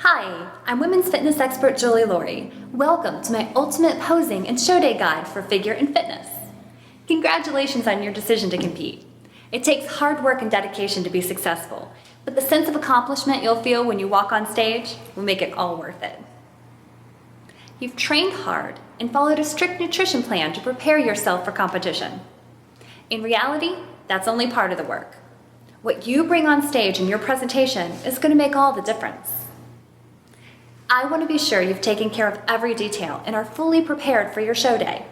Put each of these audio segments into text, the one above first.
Hi, I'm women's fitness expert Julie Lohre. Welcome to my ultimate posing and show day guide for figure and fitness. Congratulations on your decision to compete. It takes hard work and dedication to be successful, but the sense of accomplishment you'll feel when you walk on stage will make it all worth it. You've trained hard and followed a strict nutrition plan to prepare yourself for competition. In reality, that's only part of the work. What you bring on stage in your presentation is going to make all the difference. I want to be sure you've taken care of every detail and are fully prepared for your show day.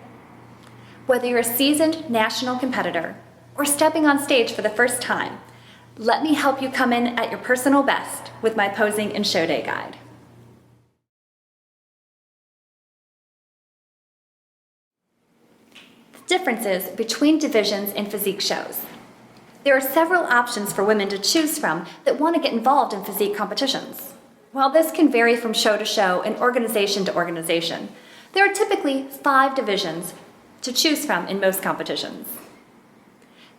Whether you're a seasoned national competitor or stepping on stage for the first time, let me help you come in at your personal best with my posing and show day guide. The differences between divisions in physique shows. There are several options for women to choose from that want to get involved in physique competitions. While this can vary from show to show and organization to organization, there are typically 5 divisions to choose from in most competitions.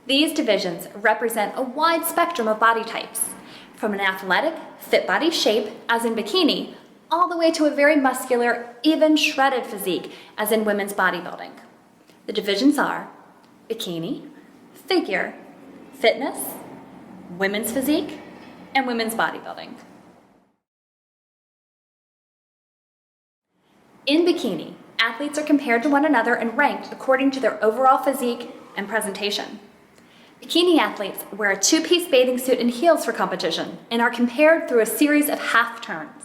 These divisions represent a wide spectrum of body types, from an athletic, fit body shape, as in bikini, all the way to a very muscular, even shredded physique, as in women's bodybuilding. The divisions are bikini, figure, fitness, women's physique, and women's bodybuilding. In bikini, athletes are compared to one another and ranked according to their overall physique and presentation. Bikini athletes wear a 2-piece bathing suit and heels for competition and are compared through a series of half turns.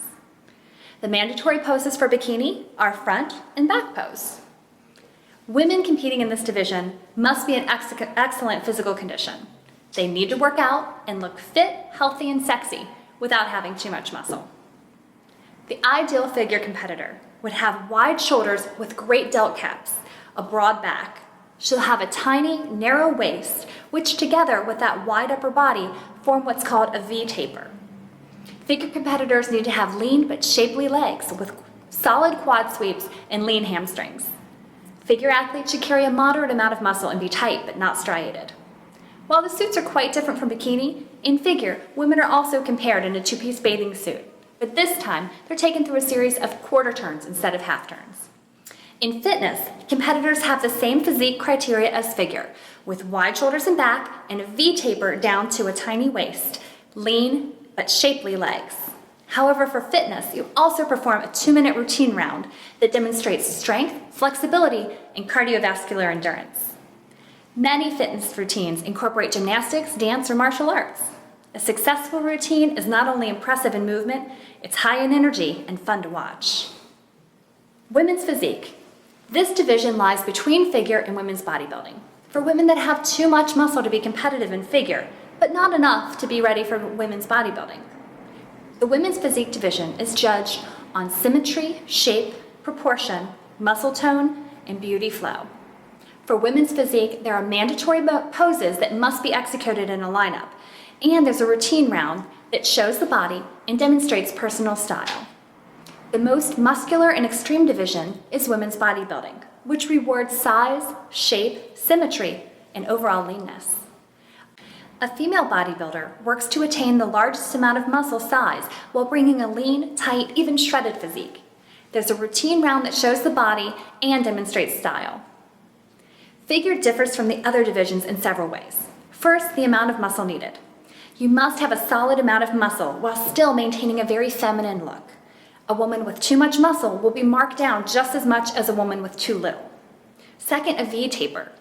The mandatory poses for bikini are front and back pose. Women competing in this division must be in excellent physical condition. They need to work out and look fit, healthy, and sexy without having too much muscle. The ideal figure competitor would have wide shoulders with great delt caps, a broad back. She'll have a tiny, narrow waist, which together with that wide upper body form what's called a V-taper. Figure competitors need to have lean but shapely legs with solid quad sweeps and lean hamstrings. Figure athletes should carry a moderate amount of muscle and be tight but not striated. While the suits are quite different from bikini, in figure, women are also compared in a 2-piece bathing suit. But this time, they're taken through a series of quarter turns instead of half turns. In fitness, competitors have the same physique criteria as figure, with wide shoulders and back and a V-taper down to a tiny waist, lean but shapely legs. However, for fitness, you also perform a 2-minute routine round that demonstrates strength, flexibility, and cardiovascular endurance. Many fitness routines incorporate gymnastics, dance, or martial arts. A successful routine is not only impressive in movement, it's high in energy and fun to watch. Women's physique. This division lies between figure and women's bodybuilding. For women that have too much muscle to be competitive in figure, but not enough to be ready for women's bodybuilding. The women's physique division is judged on symmetry, shape, proportion, muscle tone, and beauty flow. For women's physique, there are mandatory poses that must be executed in a lineup, and there's a routine round that shows the body and demonstrates personal style. The most muscular and extreme division is women's bodybuilding, which rewards size, shape, symmetry, and overall leanness. A female bodybuilder works to attain the largest amount of muscle size while bringing a lean, tight, even shredded physique. There's a routine round that shows the body and demonstrates style. Figure differs from the other divisions in several ways. First, the amount of muscle needed. You must have a solid amount of muscle while still maintaining a very feminine look. A woman with too much muscle will be marked down just as much as a woman with too little. Second, a V-taper.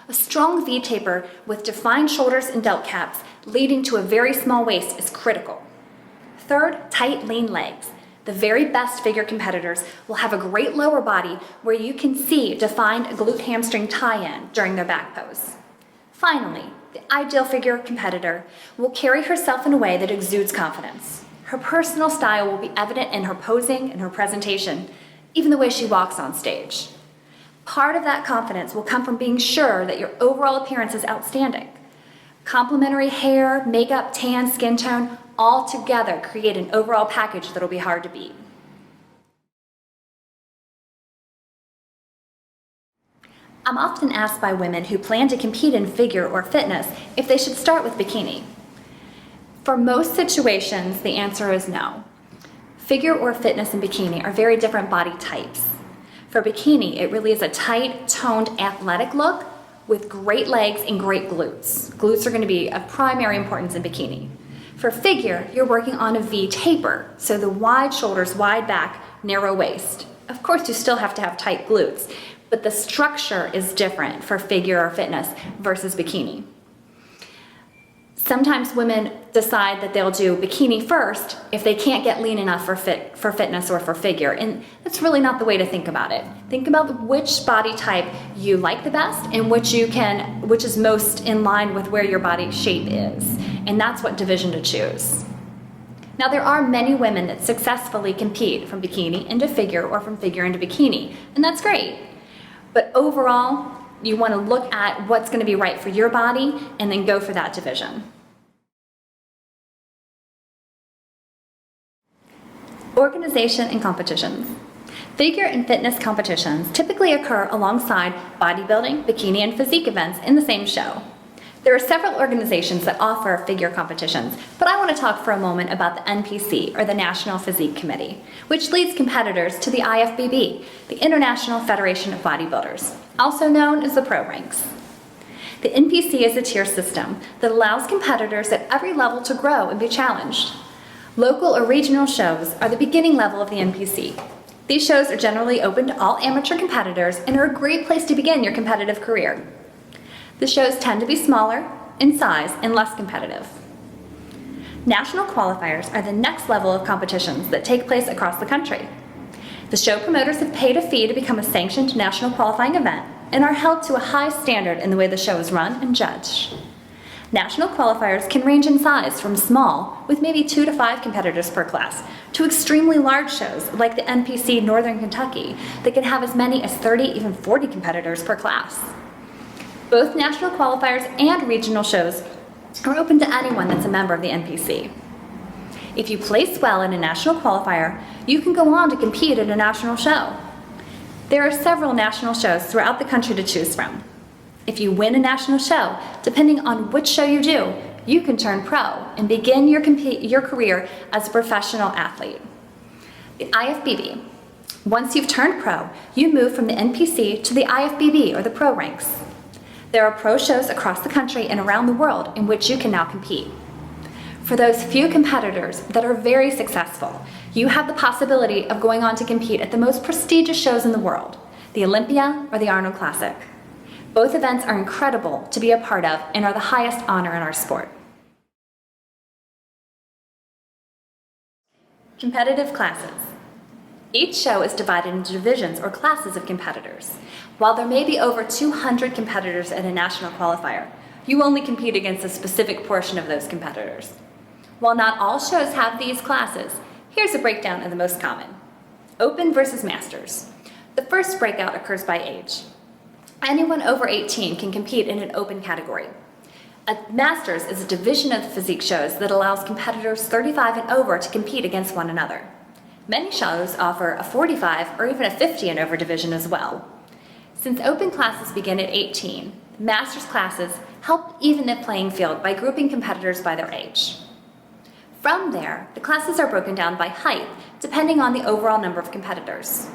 A strong V-taper with defined shoulders and delt caps leading to a very small waist is critical. Third, tight, lean legs. The very best figure competitors will have a great lower body where you can see defined glute hamstring tie-in during their back pose. Finally, the ideal figure competitor will carry herself in a way that exudes confidence. Her personal style will be evident in her posing and her presentation, even the way she walks on stage. Part of that confidence will come from being sure that your overall appearance is outstanding. Complementary hair, makeup, tan, skin tone, all together create an overall package that'll be hard to beat. I'm often asked by women who plan to compete in figure or fitness if they should start with bikini. For most situations, the answer is no. Figure or fitness and bikini are very different body types. For bikini, it really is a tight, toned, athletic look with great legs and great glutes. Glutes are going to be of primary importance in bikini. For figure, you're working on a V taper, so the wide shoulders, wide back, narrow waist. Of course, you still have to have tight glutes, but the structure is different for figure or fitness versus bikini. Sometimes women decide that they'll do bikini first if they can't get lean enough for fitness or for figure, and that's really not the way to think about it. Think about which body type you like the best and which is most in line with where your body shape is, and that's what division to choose. Now, there are many women that successfully compete from bikini into figure or from figure into bikini, and that's great. But overall, you want to look at what's going to be right for your body and then go for that division. Organization and competitions. Figure and fitness competitions typically occur alongside bodybuilding, bikini, and physique events in the same show. There are several organizations that offer figure competitions, but I want to talk for a moment about the NPC, or the National Physique Committee, which leads competitors to the IFBB, the International Federation of Bodybuilders, also known as the Pro ranks. The NPC is a tier system that allows competitors at every level to grow and be challenged. Local or regional shows are the beginning level of the NPC. These shows are generally open to all amateur competitors and are a great place to begin your competitive career. The shows tend to be smaller in size and less competitive. National qualifiers are the next level of competitions that take place across the country. The show promoters have paid a fee to become a sanctioned national qualifying event and are held to a high standard in the way the show is run and judged. National qualifiers can range in size from small, with maybe 2 to 5 competitors per class, to extremely large shows like the NPC Northern Kentucky that can have as many as 30, even 40 competitors per class. Both national qualifiers and regional shows are open to anyone that's a member of the NPC. If you place well in a national qualifier, you can go on to compete at a national show. There are several national shows throughout the country to choose from. If you win a national show, depending on which show you do, you can turn pro and begin your career as a professional athlete. The IFBB. Once you've turned pro, you move from the NPC to the IFBB, or the Pro ranks. There are pro shows across the country and around the world in which you can now compete. For those few competitors that are very successful, you have the possibility of going on to compete at the most prestigious shows in the world, the Olympia or the Arnold Classic. Both events are incredible to be a part of and are the highest honor in our sport. Competitive classes. Each show is divided into divisions or classes of competitors. While there may be over 200 competitors in a national qualifier, you only compete against a specific portion of those competitors. While not all shows have these classes, here's a breakdown of the most common. Open versus Masters. The first breakout occurs by age. Anyone over 18 can compete in an open category. A Masters is a division of the physique shows that allows competitors 35 and over to compete against one another. Many shows offer a 45 or even a 50 and over division as well. Since open classes begin at 18, Masters classes help even the playing field by grouping competitors by their age. From there, the classes are broken down by height, depending on the overall number of competitors.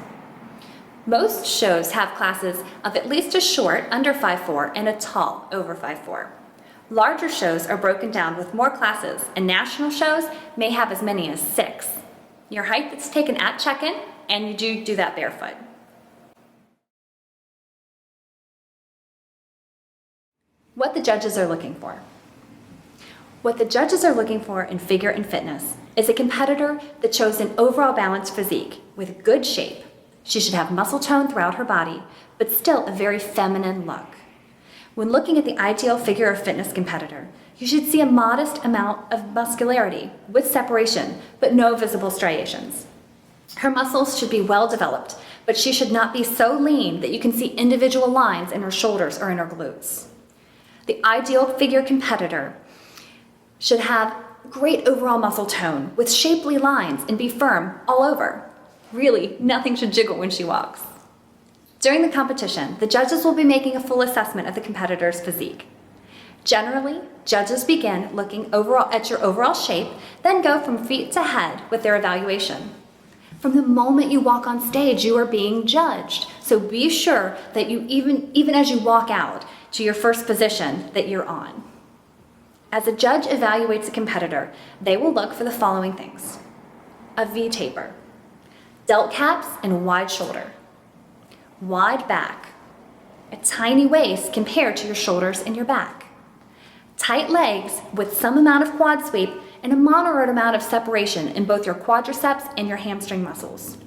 Most shows have classes of at least a short, under 5'4", and a tall, over 5'4". Larger shows are broken down with more classes, and national shows may have as many as 6. Your height is taken at check-in, and you do that barefoot. What the judges are looking for. What the judges are looking for in figure and fitness is a competitor that shows an overall balanced physique with good shape. She should have muscle tone throughout her body, but still a very feminine look. When looking at the ideal figure or fitness competitor, you should see a modest amount of muscularity with separation, but no visible striations. Her muscles should be well developed, but she should not be so lean that you can see individual lines in her shoulders or in her glutes. The ideal figure competitor should have great overall muscle tone with shapely lines and be firm all over. Really, nothing should jiggle when she walks. During the competition, the judges will be making a full assessment of the competitor's physique. Generally, judges begin looking at your overall shape, then go from feet to head with their evaluation. From the moment you walk on stage, you are being judged. So be sure that you, even as you walk out to your first position, that you're on. As a judge evaluates a competitor, they will look for the following things: a V taper, delt caps and wide shoulder, wide back, a tiny waist compared to your shoulders and your back, tight legs with some amount of quad sweep and a moderate amount of separation in both your quadriceps and your hamstring muscles.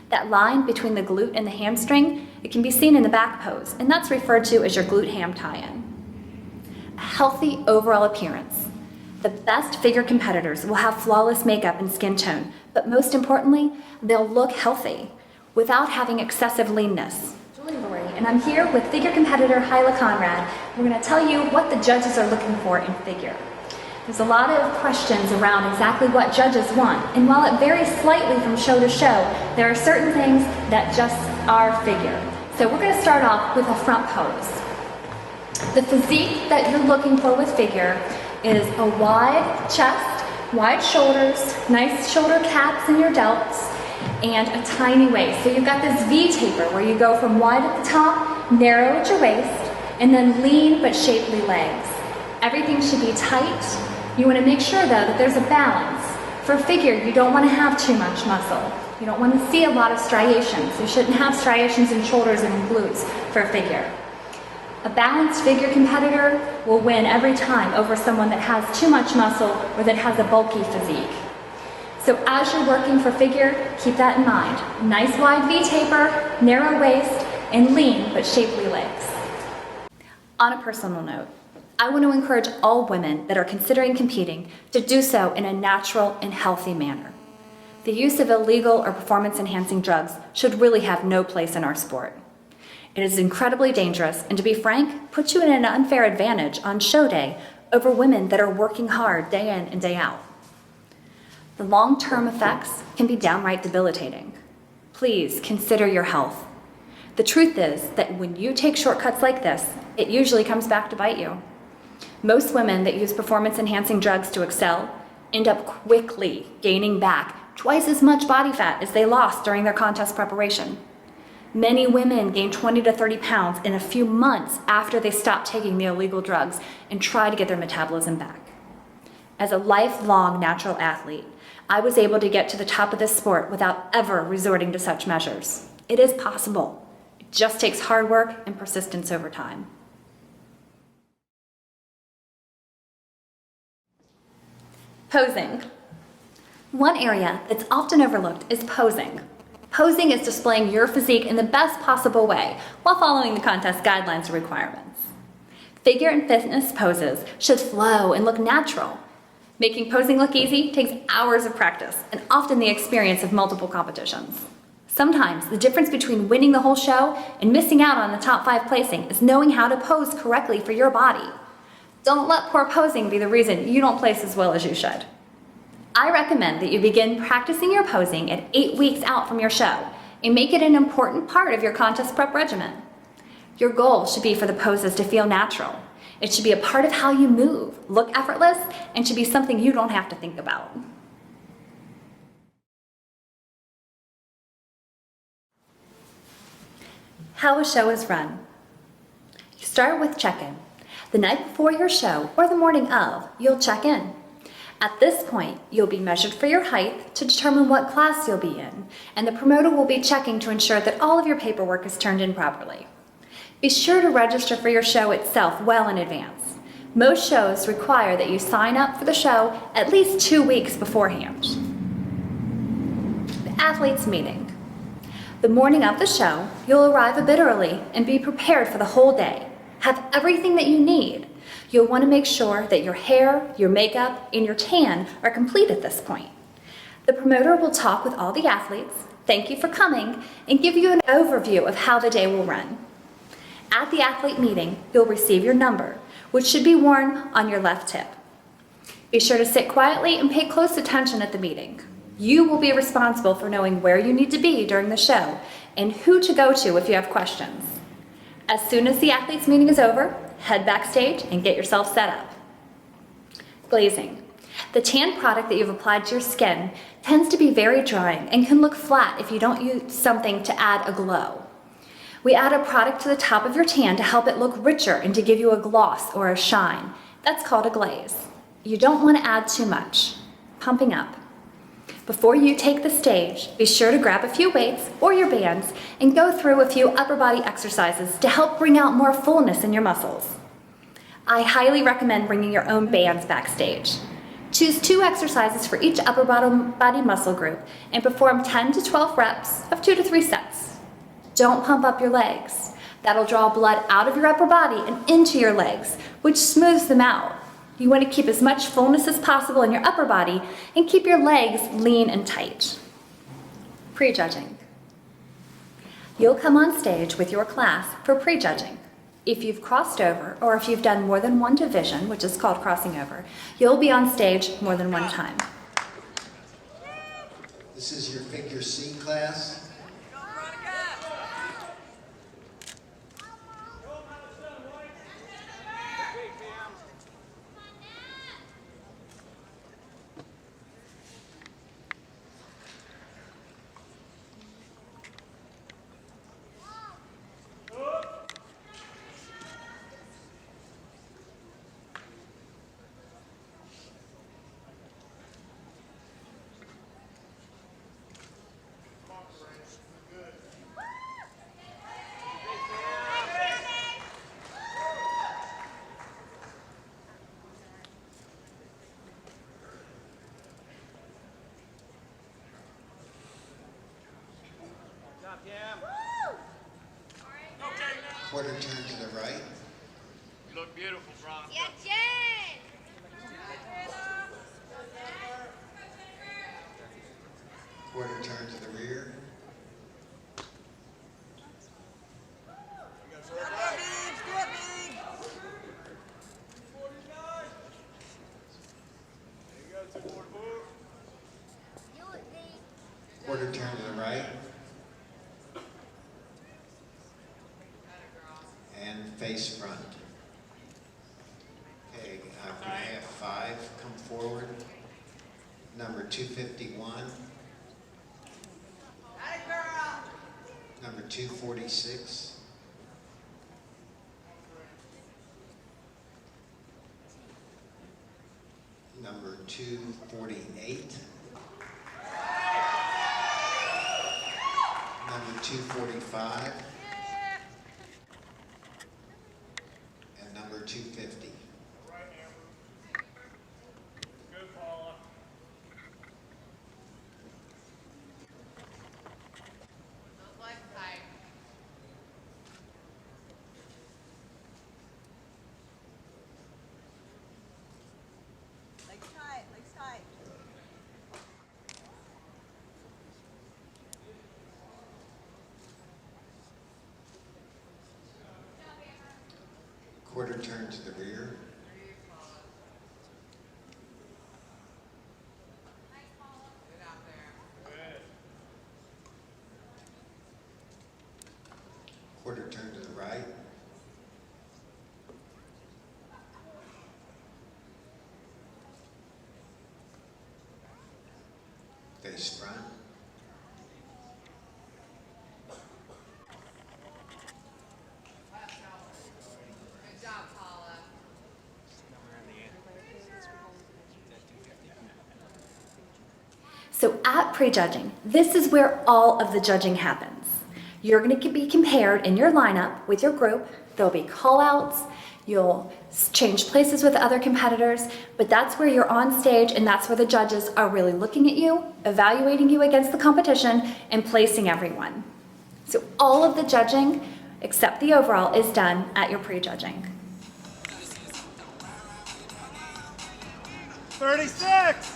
That line between the glute and the hamstring, it can be seen in the back pose, and that's referred to as your glute ham tie-in. A healthy overall appearance. The best figure competitors will have flawless makeup and skin tone, but most importantly, they'll look healthy without having excessive leanness. Lohre, and I'm here with figure competitor Hyla Conrad. We're going to tell you what the judges are looking for in figure. There's a lot of questions around exactly what judges want, and while it varies slightly from show to show, there are certain things that just are figure. So we're going to start off with a front pose. The physique that you're looking for with figure is a wide chest, wide shoulders, nice shoulder caps in your delts, and a tiny waist. So you've got this V taper where you go from wide at the top, narrow at your waist, and then lean but shapely legs. Everything should be tight. You want to make sure though that there's a balance. For figure, you don't want to have too much muscle. You don't want to see a lot of striations. You shouldn't have striations in shoulders and in glutes for figure. A balanced figure competitor will win every time over someone that has too much muscle or that has a bulky physique. So as you're working for figure, keep that in mind. Nice wide V taper, narrow waist, and lean but shapely legs. On a personal note, I want to encourage all women that are considering competing to do so in a natural and healthy manner. The use of illegal or performance-enhancing drugs should really have no place in our sport. It is incredibly dangerous, and to be frank, puts you in an unfair advantage on show day over women that are working hard day in and day out. The long-term effects can be downright debilitating. Please consider your health. The truth is that when you take shortcuts like this, it usually comes back to bite you. Most women that use performance-enhancing drugs to excel end up quickly gaining back twice as much body fat as they lost during their contest preparation. Many women gain 20 to 30 pounds in a few months after they stop taking the illegal drugs and try to get their metabolism back. As a lifelong natural athlete, I was able to get to the top of this sport without ever resorting to such measures. It is possible. It just takes hard work and persistence over time. Posing. One area that's often overlooked is posing. Posing is displaying your physique in the best possible way while following the contest guidelines and requirements. Figure and fitness poses should flow and look natural. Making posing look easy takes hours of practice and often the experience of multiple competitions. Sometimes the difference between winning the whole show and missing out on the top 5 placing is knowing how to pose correctly for your body. Don't let poor posing be the reason you don't place as well as you should. I recommend that you begin practicing your posing at 8 weeks out from your show and make it an important part of your contest prep regimen. Your goal should be for the poses to feel natural. It should be a part of how you move, look effortless, and should be something you don't have to think about. How a show is run. You start with check-in. The night before your show or the morning of, you'll check in. At this point, you'll be measured for your height to determine what class you'll be in, and the promoter will be checking to ensure that all of your paperwork is turned in properly. Be sure to register for your show itself well in advance. Most shows require that you sign up for the show at least 2 weeks beforehand. The athletes meeting. The morning of the show, you'll arrive a bit early and be prepared for the whole day. Have everything that you need. You'll want to make sure that your hair, your makeup, and your tan are complete at this point. The promoter will talk with all the athletes, thank you for coming, and give you an overview of how the day will run. At the athlete meeting, you'll receive your number, which should be worn on your left hip. Be sure to sit quietly and pay close attention at the meeting. You will be responsible for knowing where you need to be during the show and who to go to if you have questions. As soon as the athletes meeting is over, head backstage and get yourself set up. Glazing. The tan product that you've applied to your skin tends to be very drying and can look flat if you don't use something to add a glow. We add a product to the top of your tan to help it look richer and to give you a gloss or a shine. That's called a glaze. You don't want to add too much. Pumping up. Before you take the stage, be sure to grab a few weights or your bands and go through a few upper body exercises to help bring out more fullness in your muscles. I highly recommend bringing your own bands backstage. Choose 2 exercises for each upper body muscle group and perform 10 to 12 reps of 2 to 3 sets. Don't pump up your legs. That'll draw blood out of your upper body and into your legs, which smooths them out. You want to keep as much fullness as possible in your upper body and keep your legs lean and tight. Prejudging. You'll come on stage with your class for prejudging. If you've crossed over, or if you've done more than one division, which is called crossing over, you'll be on stage more than one time. This is your figure C class. Quarter turn to the right. You look beautiful, Bronco. Yes, yes. Quarter turn to the rear. Quarter turn to the right. And face front. Okay, can I have 5 come forward? Number 251. Number 246. Number 248. Number 245. And number 250. Good, Paula. Those legs tight. Legs tight, legs tight. Quarter turn to the rear. Good out there. Good. Quarter turn to the right. Face front. Good job, Paula. So at prejudging, this is where all of the judging happens. You're going to be compared in your lineup with your group. There'll be call-outs. You'll change places with other competitors, but that's where you're on stage and that's where the judges are really looking at you, evaluating you against the competition, and placing everyone. So all of the judging, except the overall, is done at your prejudging. 36!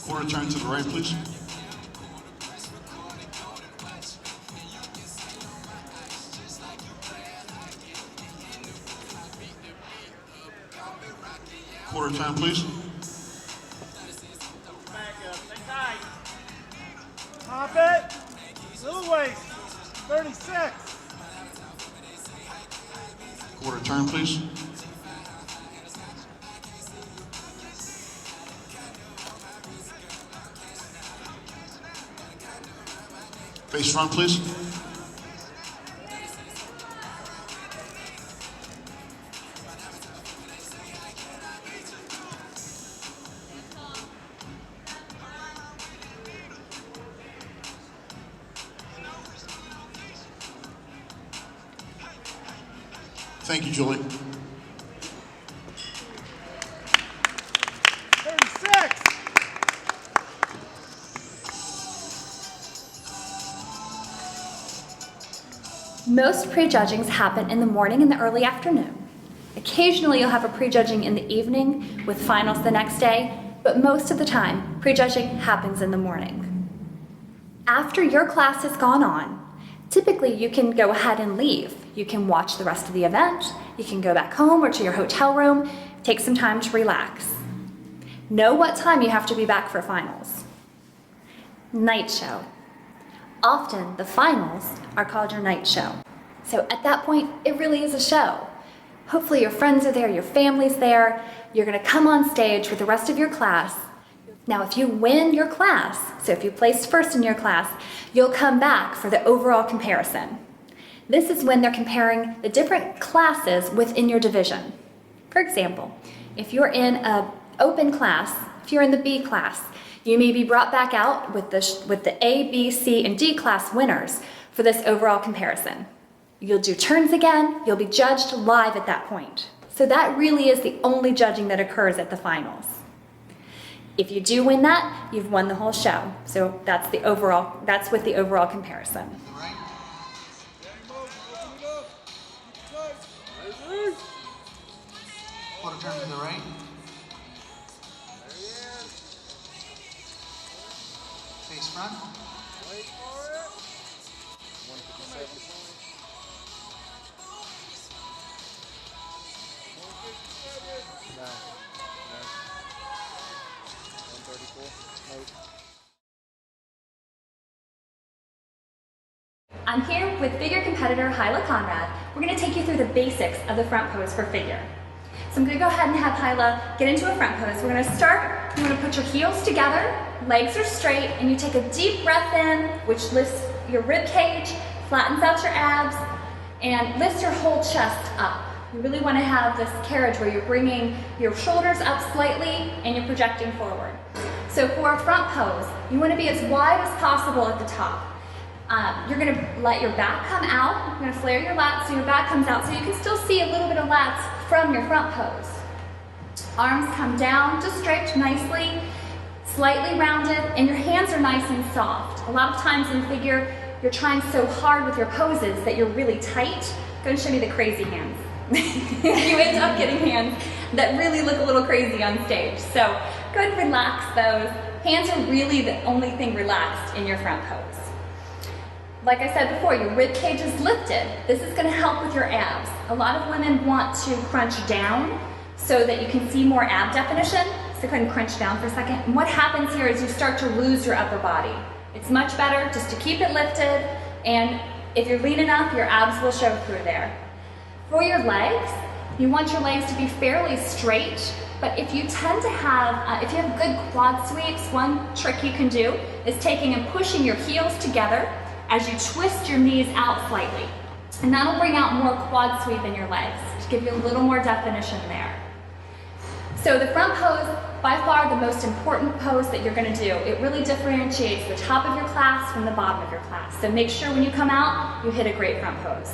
Quarter turn to the right, please. Quarter turn, please. Back up. Stay tight. Pop it. Little waist. 36. Quarter turn, please. Face front, please. Thank you, Julie. 36. Most prejudgings happen in the morning and the early afternoon. Occasionally you'll have a prejudging in the evening with finals the next day, but most of the time, prejudging happens in the morning. After your class has gone on, typically you can go ahead and leave. You can watch the rest of the event, you can go back home or to your hotel room, take some time to relax. Know what time you have to be back for finals. Night show. Often the finals are called your night show. So at that point, it really is a show. Hopefully your friends are there, your family's there, you're gonna come on stage with the rest of your class. Now if you win your class, so if you placed first in your class, you'll come back for the overall comparison. This is when they're comparing the different classes within your division. For example, if you're in an open class, if you're in the B class, you may be brought back out with the A, B, C, and D class winners for this overall comparison. You'll do turns again, you'll be judged live at that point. So that really is the only judging that occurs at the finals. If you do win that, you've won the whole show. So that's with the overall comparison. Quarter turn to the right. Face front. Wait for it. 157. No. No. 134. Nope. I'm here with figure competitor Hyla Conrad. We're going to take you through the basics of the front pose for figure. So I'm going to go ahead and have Hyla get into a front pose. We're going to start, you want to put your heels together, legs are straight, and you take a deep breath in, which lifts your rib cage, flattens out your abs, and lifts your whole chest up. You really want to have this carriage where you're bringing your shoulders up slightly and you're projecting forward. So for a front pose, you want to be as wide as possible at the top. You're going to let your back come out. You're going to flare your lats so your back comes out so you can still see a little bit of lats from your front pose. Arms come down, just draped nicely, slightly rounded, and your hands are nice and soft. A lot of times in figure, you're trying so hard with your poses that you're really tight. I'm going to show you the crazy hands. You end up getting hands that really look a little crazy on stage. So go ahead and relax those. Hands are really the only thing relaxed in your front pose. Like I said before, your rib cage is lifted. This is going to help with your abs. A lot of women want to crunch down so that you can see more ab definition. So go ahead and crunch down for a second. And what happens here is you start to lose your upper body. It's much better just to keep it lifted, and if you're lean enough, your abs will show through there. For your legs, you want your legs to be fairly straight, but if you tend to have, if you have good quad sweeps, one trick you can do is taking and pushing your heels together as you twist your knees out slightly. And that'll bring out more quad sweep in your legs to give you a little more definition there. So the front pose, by far the most important pose that you're going to do. It really differentiates the top of your class from the bottom of your class. So make sure when you come out, you hit a great front pose.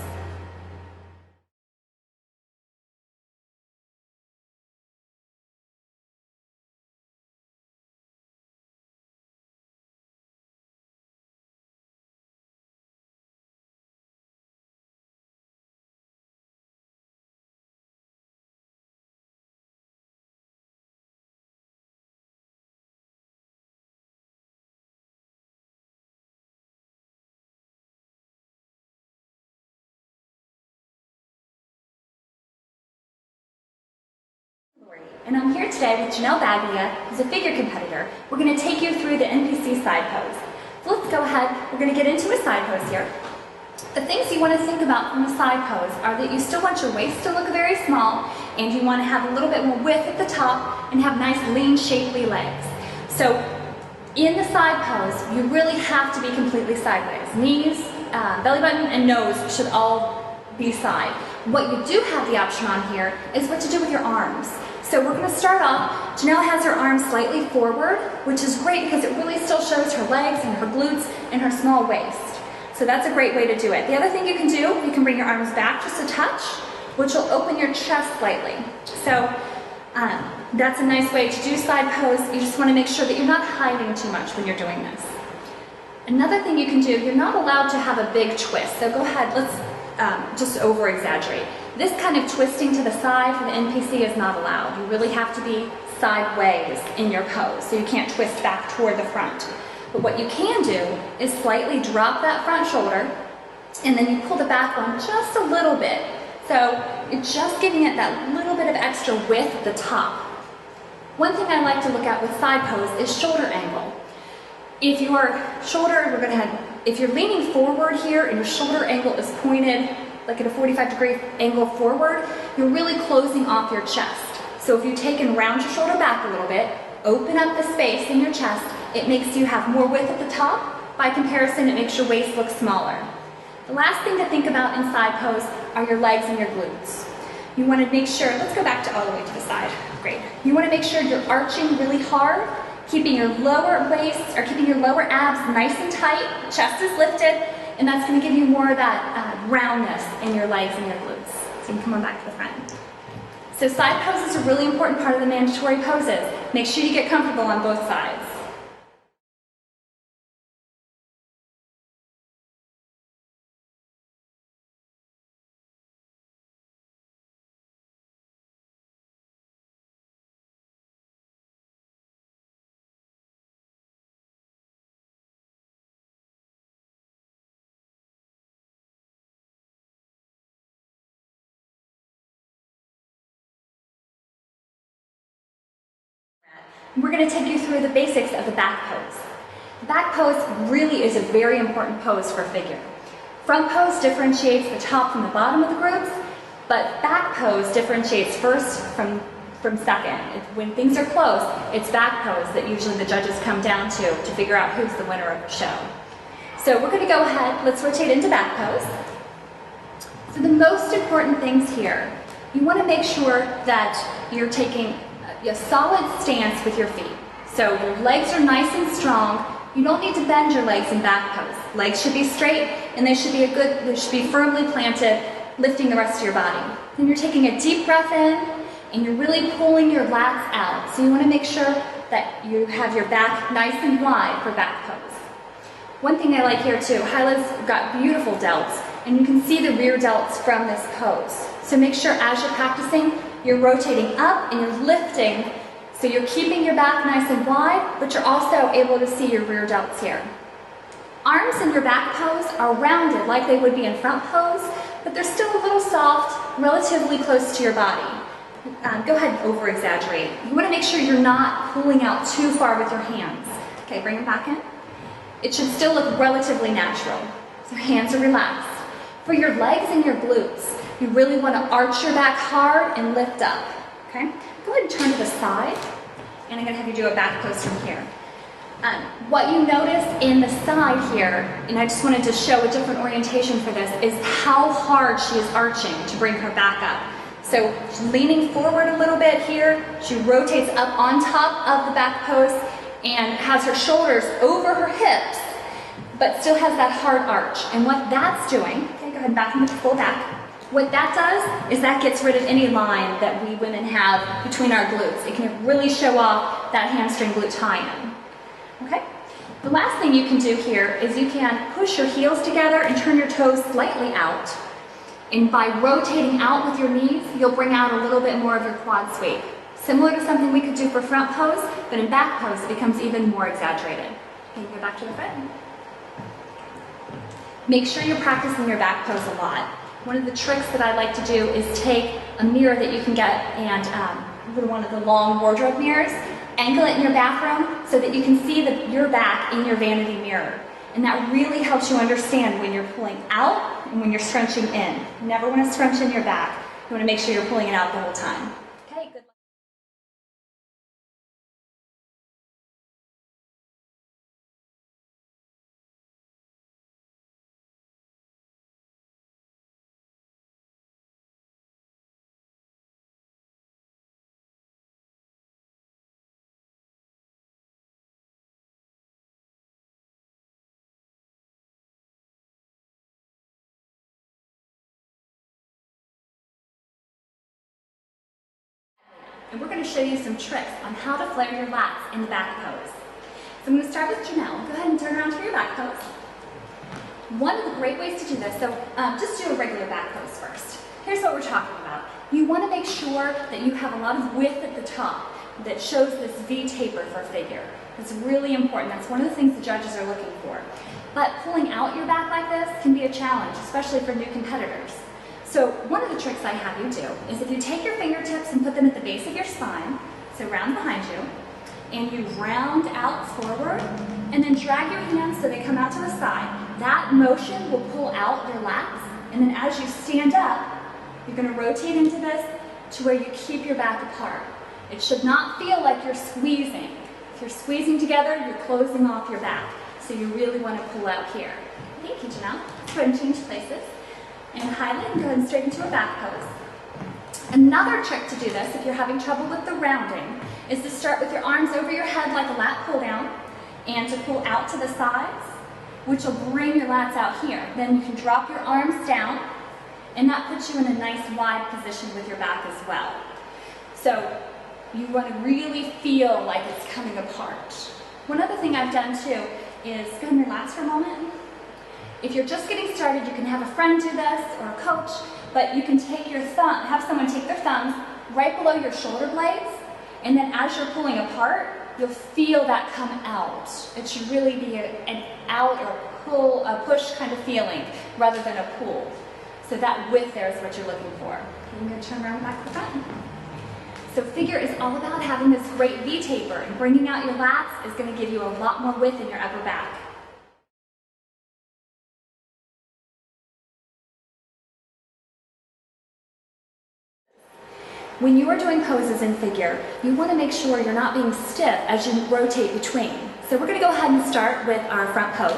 and I'm here today with Janelle Baglia, who's a figure competitor. We're going to take you through the NPC side pose. So let's go ahead, we're going to get into a side pose here. The things you want to think about from the side pose are that you still want your waist to look very small, and you want to have a little bit more width at the top and have nice lean, shapely legs. So in the side pose, you really have to be completely sideways. Knees, belly button, and nose should all be side. What you do have the option on here is what to do with your arms. So we're going to start off, Janelle has her arms slightly forward, which is great because it really still shows her legs and her glutes and her small waist. So that's a great way to do it. The other thing you can do, you can bring your arms back just a touch, which will open your chest slightly. So that's a nice way to do side pose. You just want to make sure that you're not hiding too much when you're doing this. Another thing you can do, you're not allowed to have a big twist. So go ahead, let's just over exaggerate. This kind of twisting to the side for the NPC is not allowed. You really have to be sideways in your pose, so you can't twist back toward the front. But what you can do is slightly drop that front shoulder, and then you pull the back one just a little bit. So you're just giving it that little bit of extra width at the top. One thing I like to look at with side pose is shoulder angle. If your shoulder, if you're leaning forward here and your shoulder angle is pointed like at a 45-degree angle forward, you're really closing off your chest. So if you take and round your shoulder back a little bit, open up the space in your chest, it makes you have more width at the top. By comparison, it makes your waist look smaller. The last thing to think about in side pose are your legs and your glutes. You want to make sure, let's go back to all the way to the side. Great. You want to make sure you're arching really hard, keeping your lower waist, or keeping your lower abs nice and tight, chest is lifted, and that's going to give you more of that roundness in your legs and your glutes. So you can come on back to the front. So side pose is a really important part of the mandatory poses. Make sure you get comfortable on both sides. We're going to take you through the basics of the back pose. The back pose really is a very important pose for figure. Front pose differentiates the top from the bottom of the groups, but back pose differentiates first from second. When things are close, it's back pose that usually the judges come down to figure out who's the winner of the show. So we're going to go ahead, let's rotate into back pose. So the most important things here, you want to make sure that you're taking a solid stance with your feet. So your legs are nice and strong. You don't need to bend your legs in back pose. Legs should be straight, and they should be firmly planted, lifting the rest of your body. Then you're taking a deep breath in, and you're really pulling your lats out. So you want to make sure that you have your back nice and wide for back pose. One thing I like here too, Hyla's got beautiful delts, and you can see the rear delts from this pose. So make sure as you're practicing, you're rotating up and you're lifting, so you're keeping your back nice and wide, but you're also able to see your rear delts here. Arms in your back pose are rounded like they would be in front pose, but they're still a little soft, relatively close to your body. Go ahead and over exaggerate. You want to make sure you're not pulling out too far with your hands. Okay, bring them back in. It should still look relatively natural. So hands are relaxed. For your legs and your glutes, you really want to arch your back hard and lift up. Okay? Go ahead and turn to the side, and I'm going to have you do a back pose from here. What you notice in the side here, and I just wanted to show a different orientation for this, is how hard she is arching to bring her back up. So she's leaning forward a little bit here. She rotates up on top of the back pose and has her shoulders over her hips, but still has that hard arch. And what that's doing, okay, go ahead and back into the full back. What that does is that gets rid of any line that we women have between our glutes. It can really show off that hamstring glute tie-in. Okay? The last thing you can do here is you can push your heels together and turn your toes slightly out. And by rotating out with your knees, you'll bring out a little bit more of your quad sweep. Similar to something we could do for front pose, but in back pose it becomes even more exaggerated. Okay, go back to the front. Make sure you're practicing your back pose a lot. One of the tricks that I like to do is take a mirror that you can get and one of the long wardrobe mirrors, angle it in your bathroom so that you can see your back in your vanity mirror. And that really helps you understand when you're pulling out and when you're scrunching in. You never want to scrunch in your back. You want to make sure you're pulling it out the whole time. Okay, good. And we're going to show you some tricks on how to flare your lats in the back pose. So I'm going to start with Janelle. Go ahead and turn around to your back pose. One of the great ways to do this, so just do a regular back pose first. Here's what we're talking about. You want to make sure that you have a lot of width at the top that shows this V taper for a figure. It's really important. That's one of the things the judges are looking for. But pulling out your back like this can be a challenge, especially for new competitors. So one of the tricks I have you do is if you take your fingertips and put them at the base of your spine, so round behind you, and you round out forward, and then drag your hands so they come out to the side. That motion will pull out your lats, and then as you stand up, you're going to rotate into this to where you keep your back apart. It should not feel like you're squeezing. If you're squeezing together, you're closing off your back. So you really want to pull out here. Thank you, Janelle. Let's go ahead and change places. And highlight and go ahead and straight into a back pose. Another trick to do this, if you're having trouble with the rounding, is to start with your arms over your head like a lat pull down, and to pull out to the sides, which will bring your lats out here. Then you can drop your arms down, and that puts you in a nice wide position with your back as well. So you want to really feel like it's coming apart. One other thing I've done too is go ahead and relax for a moment. If you're just getting started, you can have a friend do this or a coach, but you can take your thumb, have someone take their thumbs right below your shoulder blades, and then as you're pulling apart, you'll feel that come out. It should really be an out or pull, a push kind of feeling rather than a pull. So that width there is what you're looking for. I'm going to turn around back to the front. So figure is all about having this great V taper, and bringing out your lats is going to give you a lot more width in your upper back. When you are doing poses in figure, you want to make sure you're not being stiff as you rotate between. So we're going to go ahead and start with our front pose.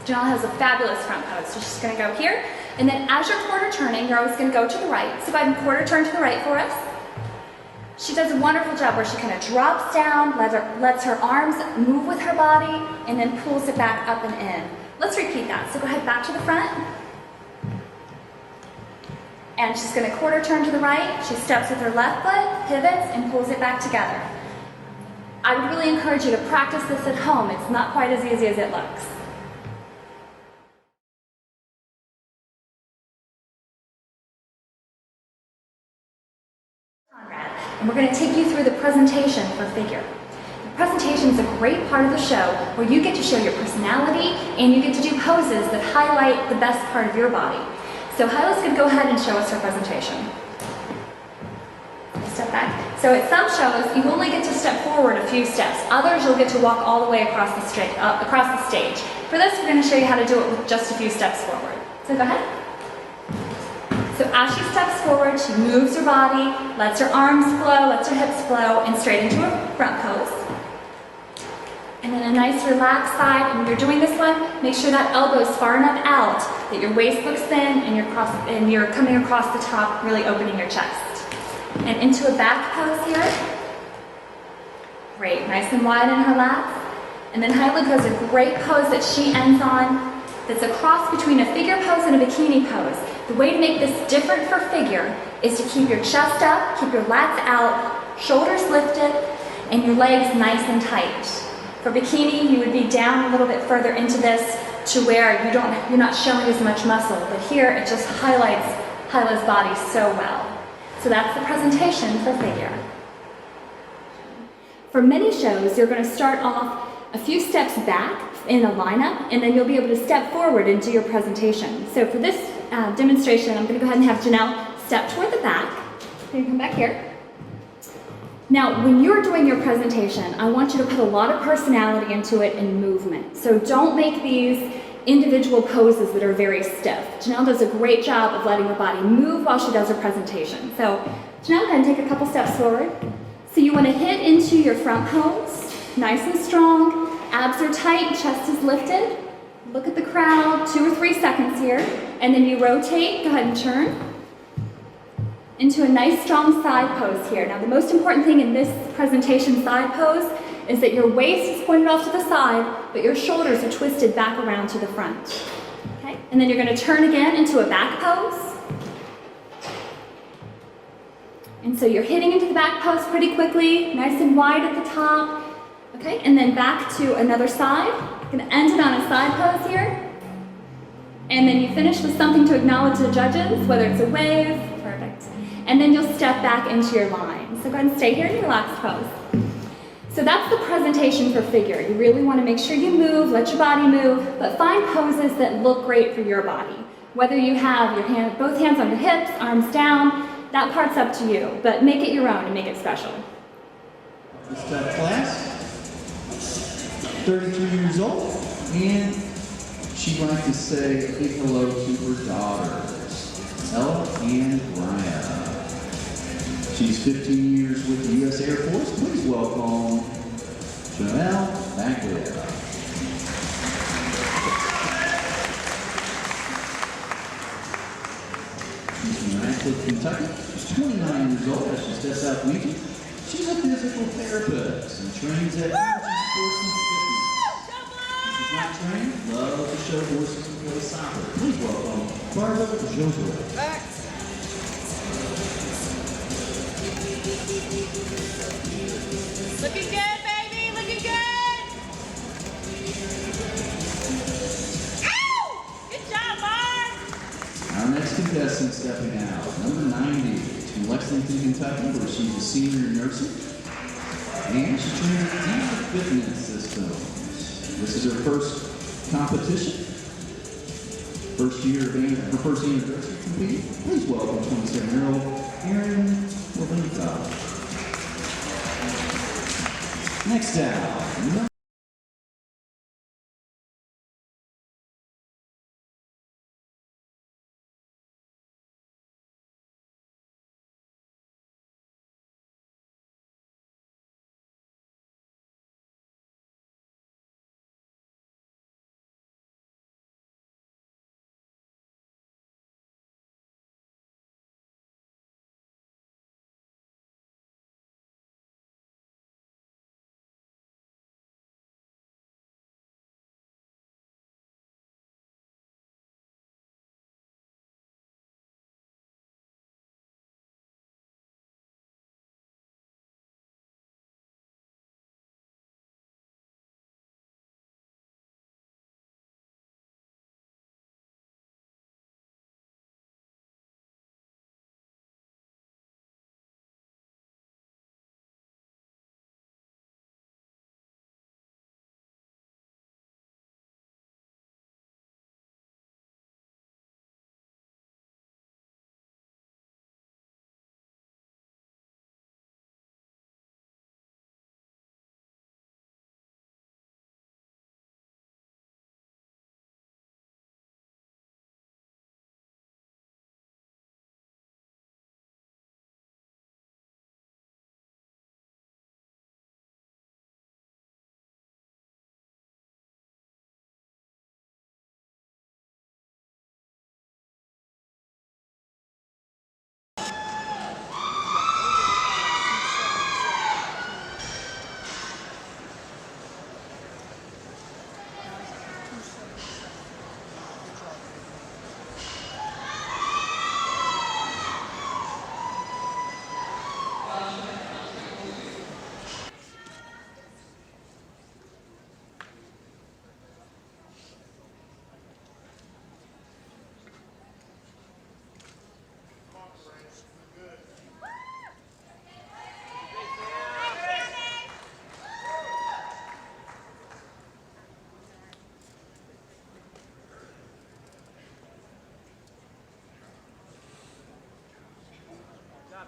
Janelle has a fabulous front pose, so she's going to go here. And then as you're quarter turning, you're always going to go to the right. So go ahead and quarter turn to the right for us. She does a wonderful job where she kind of drops down, lets her arms move with her body, and then pulls it back up and in. Let's repeat that. So go ahead back to the front. And she's going to quarter turn to the right. She steps with her left foot, pivots, and pulls it back together. I would really encourage you to practice this at home. It's not quite as easy as it looks. And we're going to take you through the presentation for figure. The presentation is a great part of the show where you get to show your personality and you get to do poses that highlight the best part of your body. So Hyla's going to go ahead and show us her presentation. Step back. So at some shows, you only get to step forward a few steps. Others, you'll get to walk all the way across the stage. For this, we're going to show you how to do it with just a few steps forward. So go ahead. So as she steps forward, she moves her body, lets her arms flow, lets her hips flow, and straight into a front pose. And then a nice relaxed side. And when you're doing this one, make sure that elbow is far enough out that your waist looks thin and you're coming across the top, really opening your chest. And into a back pose here. Great, nice and wide in her lats. And then Hyla does a great pose that she ends on that's a cross between a figure pose and a bikini pose. The way to make this different for figure is to keep your chest up, keep your lats out, shoulders lifted, and your legs nice and tight. For bikini, you would be down a little bit further into this to where you're not showing as much muscle, but here it just highlights Hyla's body so well. So that's the presentation for figure. For many shows, you're going to start off a few steps back in a lineup, and then you'll be able to step forward and do your presentation. So for this demonstration, I'm going to go ahead and have Janelle step toward the back. You can come back here. Now, when you're doing your presentation, I want you to put a lot of personality into it and movement. So don't make these individual poses that are very stiff. Janelle does a great job of letting her body move while she does her presentation. So Janelle, go ahead and take a couple steps forward. So you want to hit into your front pose, nice and strong. Abs are tight, chest is lifted. Look at the crowd, 2 or 3 seconds here. And then you rotate, go ahead and turn into a nice strong side pose here. Now the most important thing in this presentation side pose is that your waist is pointed off to the side, but your shoulders are twisted back around to the front. Okay? And then you're going to turn again into a back pose. And so you're hitting into the back pose pretty quickly, nice and wide at the top. Okay? And then back to another side. You're going to end it on a side pose here. And then you finish with something to acknowledge the judges, whether it's a wave. Perfect. And then you'll step back into your line. So go ahead and stay here in your relaxed pose. So that's the presentation for figure. You really want to make sure you move, let your body move, but find poses that look great for your body. Whether you have your both hands on your hips, arms down, that part's up to you, but make it your own and make it special. This class, 33 years old, and she'd like to say a big hello to her daughters, Ella and Raya. She's 15 years with the U.S. Air Force. Please welcome Janelle Baglia. She's from Radcliffe, Kentucky. She's 29 years old as she steps out region. She's a physical therapist and trains at Energy Sports and Fitness. If she's not trained, loves to show horses and play soccer. Please welcome Barbara Jojo. Looking good, baby. Looking good. Ow! Good job, Barb. Our next contestant stepping out, number 90, from Lexington, Kentucky, where she's a senior in nursing. And she trains at Deep Fitness Systems. This is her first competition. Her first anniversary competing. Please welcome 27-year-old Erin Walinka. Next down,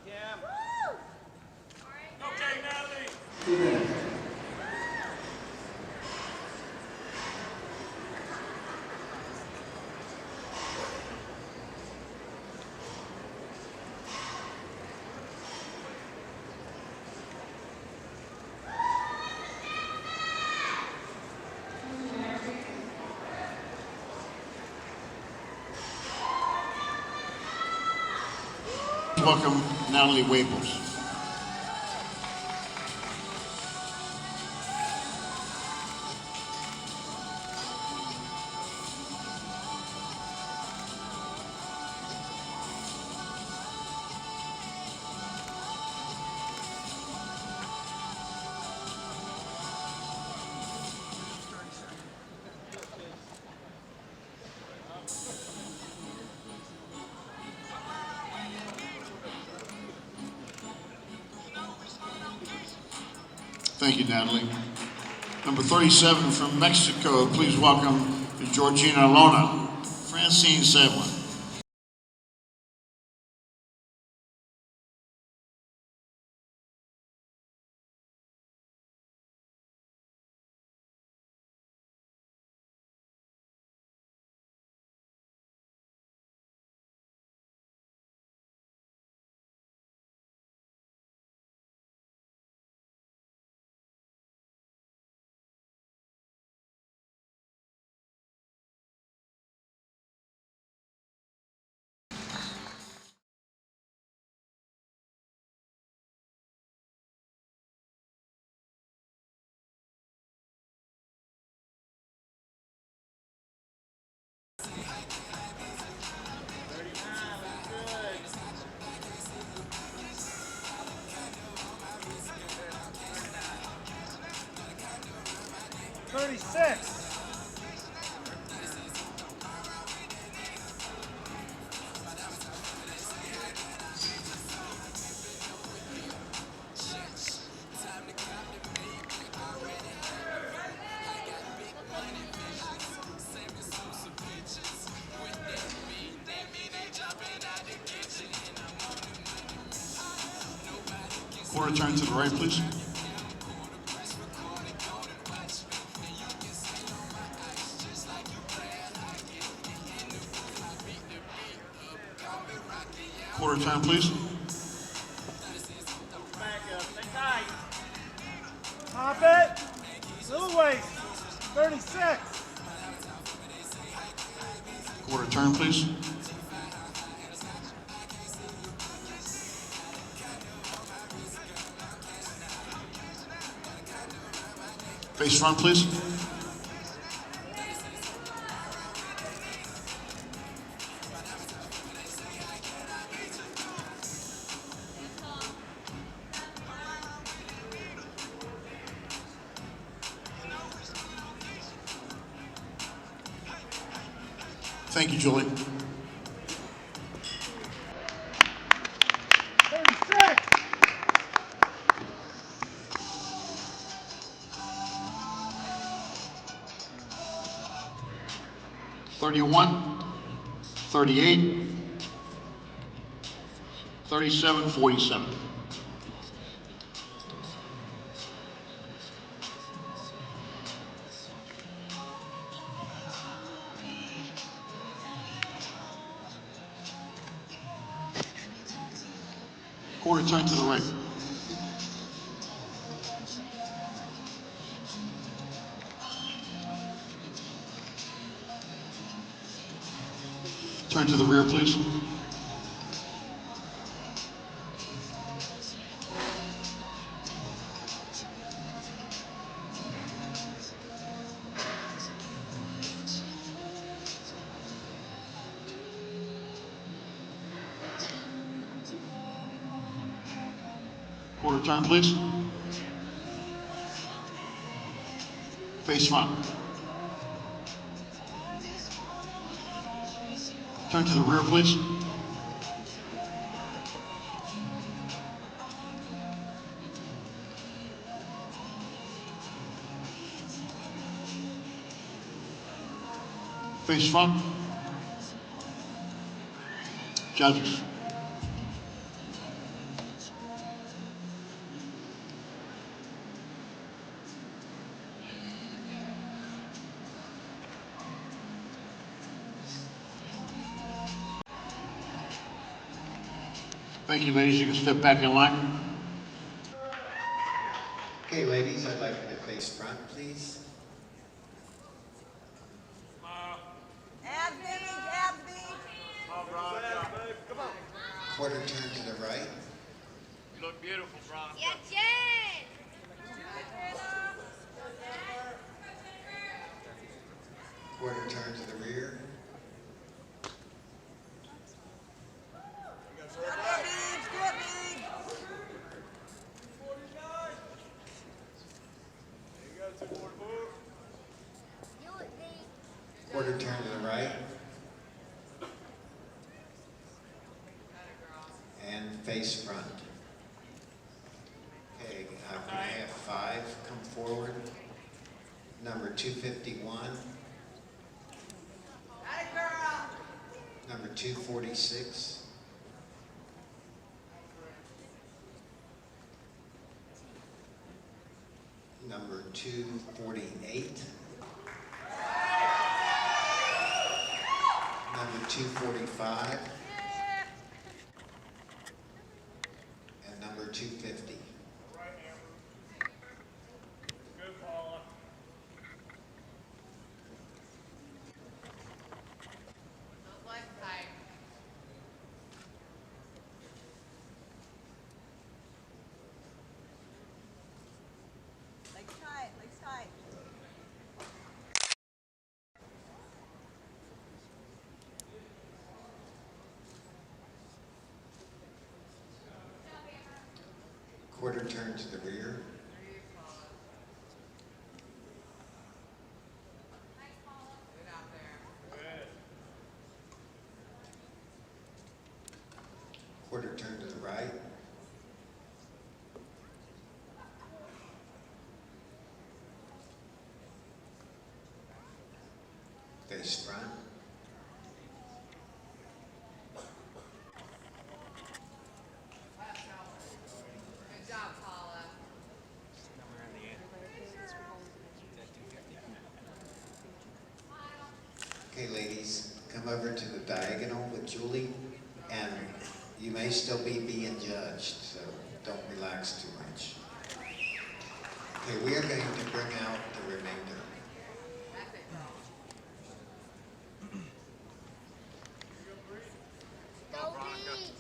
Cam. Okay, 2 minutes. Welcome Natalie Waples. Thank you, Natalie. Number 37 from Mexico, please welcome Georgina Lona, Francine Sedwin. Quarter turn to the right, please. Quarter turn, please. Back up. Stay tight. Pop it. Little waist. 36. Quarter turn, please. Face front, please. Thank you, Julie. 36. 31, 38, 37, 47. Quarter turn to the right. Turn to the rear, please. Quarter turn, please. Face front. Turn to the rear, please. Face front. Judges. Thank you, ladies. You can step back in line. Okay, ladies, I'd like you to face front, please. Abs, baby, abs, baby. Come on. Quarter turn to the right. You look beautiful, Veronica. Yes, yes. Quarter turn to the rear. Do it, babe. Do it, babe. Quarter turn to the right. And face front. Okay, I'm going to have 5 come forward. Number 251. Got it, girl. Number 246. Number 248. Number 245. And number 250. Good, Paula. Those legs tight. Legs tight, legs tight. Quarter turn to the rear. Good out there. Quarter turn to the right. Face front. Good job, Paula. Okay, ladies, come over to the diagonal with Julie, and you may still be being judged, so don't relax too much. Okay, we are going to bring out the remainder. That's it, girl. Go, Pete.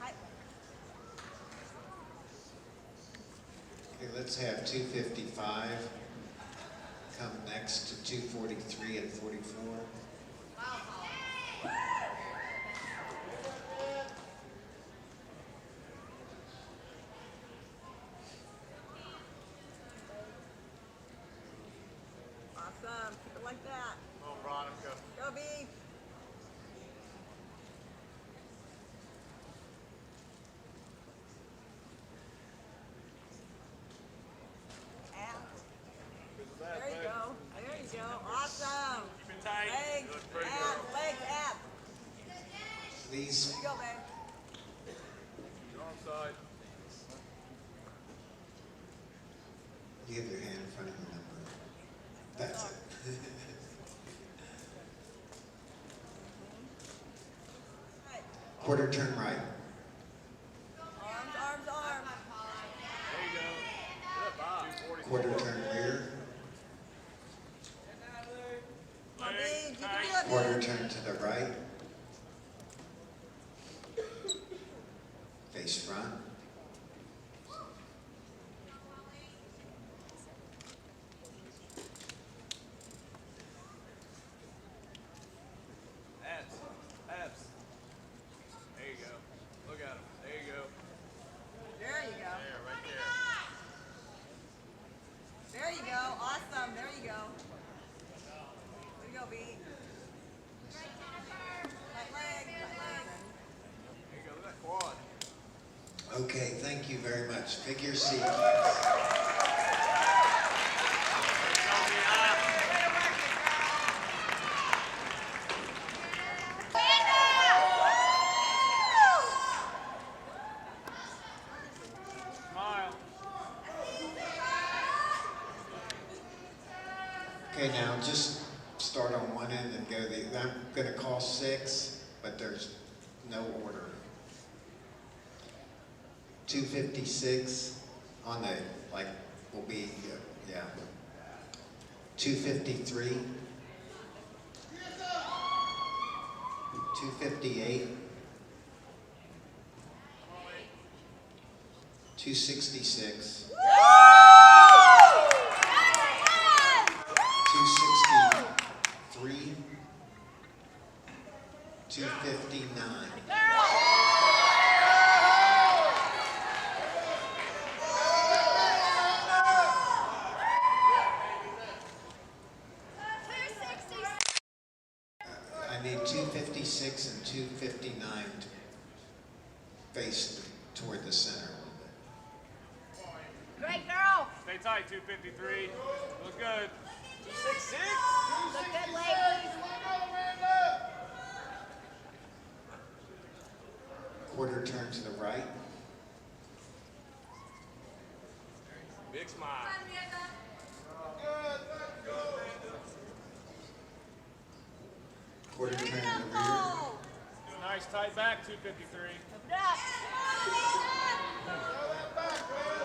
Tight. Okay, let's have 255 come next to 243 and 44. Wow, Paula. Awesome. Keep it like that. Come on, Veronica. Go, B. Abs. There you go. There you go. Awesome. Keep it tight. Legs, You look pretty abs, good. legs, abs. Please, There you go, babe. Wrong side. you have your hand in front of the number. That's it. Tight. Quarter turn right. Arms, arms, arms. There you go. Good, Bob. 244. Quarter turn rear. Come on, B. You can tight. do it, Quarter B. turn to the right. Face front. Abs. Abs. There you go. Look at him. There you go. There you go. There, right there. There you go. Awesome. There you go. There you go, B. Tight leg, tight leg. There you go. Look at that quad. Okay, thank you very much. Figure seat, please. Okay, now just start on one end and go the, I'm gonna call 6, but there's no order. 256 on the, like, will be, yeah. 253. 258. 266. 263. 259. I need 256 and 259 to face toward the center a little bit. Great girl. Stay tight, 253. Look good. 266. Look good, ladies. Quarter turn to the right. Big smile. Quarter turn to the rear. Nice tight back, 253.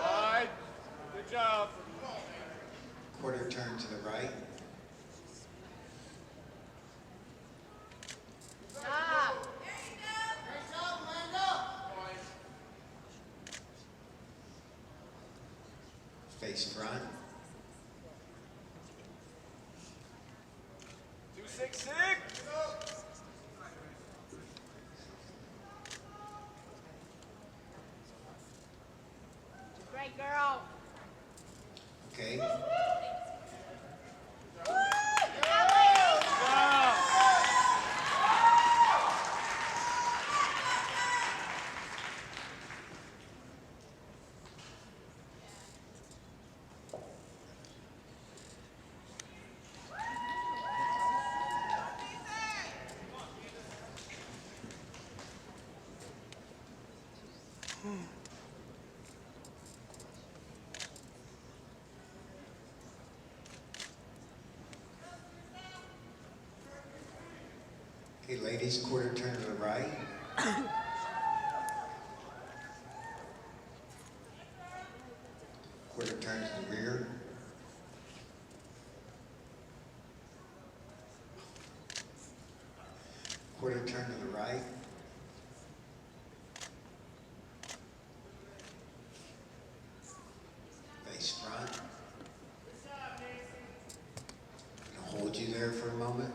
Wide. Good job. Quarter turn to the right. Stop. Face front. 266. Great girl. Okay. Okay, ladies, quarter turn to the right. Quarter turn to the rear. Quarter turn to the right. Face front. I'm gonna hold you there for a moment,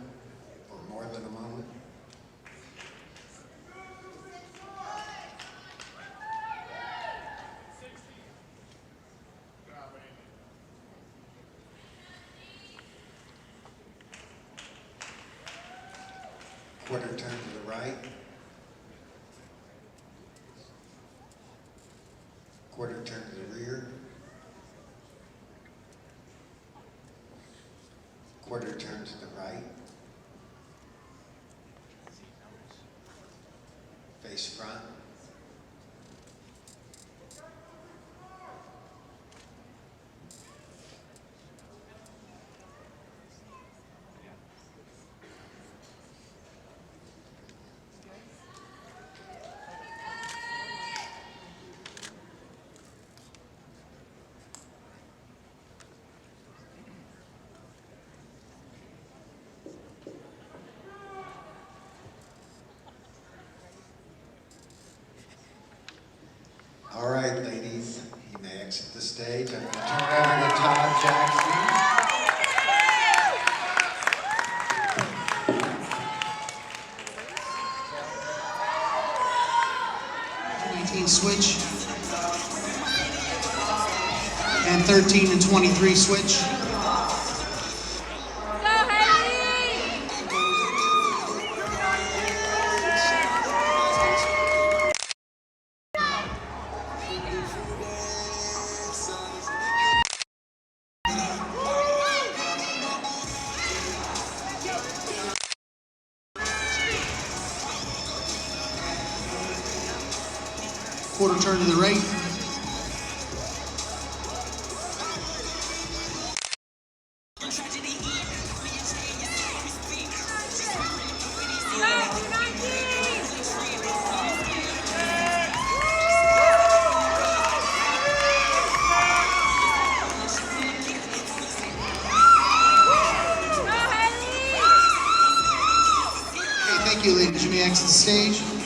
or more than a moment. Quarter turn to the right. Quarter turn to the rear. Quarter turn to the right. Face front. All right, ladies, you may exit the stage. I'm going to turn it over to Todd Jackson. 19 switch and 13 and 23 switch. Quarter turn to the right. Thank you, ladies. You may exit the stage.